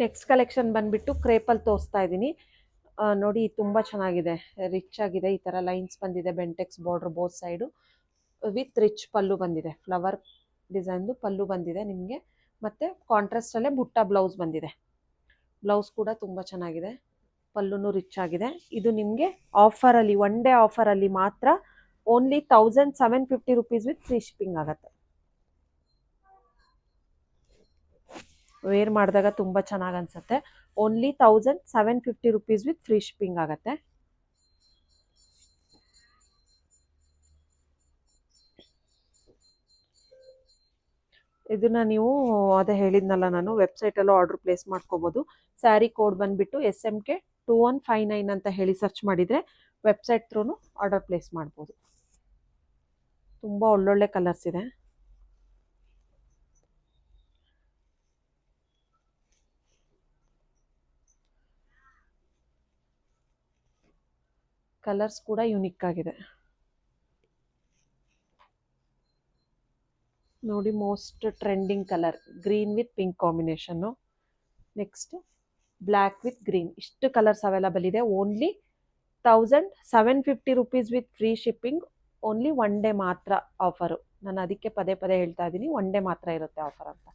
Next collection ಬಂದ್ಬಿಟ್ಟು ಕ್ರೇಪಲ್ಲಿ ತೋರಿಸ್ತಾ ಇದ್ದೀನಿ. ನೋಡಿ ತುಂಬ ಚೆನ್ನಾಗಿದೆ, ರಿಚ್ ಆಗಿದೆ. ಈ ಥರ ಲೈನ್ಸ್ ಬಂದಿದೆ, Bentex border both side with rich pallu ಬಂದಿದೆ. ಫ್ಲವರ್ ಡಿಸೈನ್ದು ಪಲ್ಲು ಬಂದಿದೆ ನಿಮಗೆ. ಮತ್ತು ಕಾಂಟ್ರಾಸ್ಟಲ್ಲೇ ಬುಟ್ಟ ಬ್ಲೌಸ್ ಬಂದಿದೆ. ಬ್ಲೌಸ್ ಕೂಡ ತುಂಬ ಚೆನ್ನಾಗಿದೆ, ಪಲ್ಲುನು ರಿಚ್ ಆಗಿದೆ. ಇದು ನಿಮಗೆ ಆಫರಲ್ಲಿ, ಒನ್ ಡೇ ಆಫರಲ್ಲಿ ಮಾತ್ರ only 1750 rupees with free shipping ಆಗುತ್ತೆ. ವೇರ್ ಮಾಡಿದಾಗ ತುಂಬ ಚೆನ್ನಾಗಿ ಅನಿಸುತ್ತೆ. Only 1750 rupees with free shipping ಆಗುತ್ತೆ. ಇದನ್ನ ನೀವು ಅದೇ ಹೇಳಿದ್ನಲ್ಲ ನಾನು, ವೆಬ್ಸೈಟಲ್ಲೂ ಆರ್ಡರ್ ಪ್ಲೇಸ್ ಮಾಡ್ಕೋಬೋದು. ಸ್ಯಾರಿ ಕೋಡ್ ಬಂದುಬಿಟ್ಟು SMK 2159 ಅಂತ ಹೇಳಿ ಸರ್ಚ್ ಮಾಡಿದರೆ ವೆಬ್ಸೈಟ್ ಥ್ರೂ ಆರ್ಡರ್ ಪ್ಲೇಸ್ ಮಾಡ್ಬೋದು. ತುಂಬ ಒಳ್ಳೊಳ್ಳೆ ಕಲರ್ಸ್ ಇದೆ. ಕಲರ್ಸ್ ಕೂಡ ಯುನಿಕ್ ಆಗಿದೆ ನೋಡಿ. Most trending colour green with pink combination. Next black with green. ಇಷ್ಟು ಕಲರ್ಸ್ ಅವೈಲಬಲ್ ಇದೆ. Only 1750 rupees with free shipping. Only one day ಮಾತ್ರ ಆಫರು. ನಾನು ಅದಕ್ಕೆ ಪದೇ ಪದೇ ಹೇಳ್ತಾ ಇದ್ದೀನಿ, ಒನ್ ಡೇ ಮಾತ್ರ ಇರುತ್ತೆ ಆಫರ್ ಅಂತ.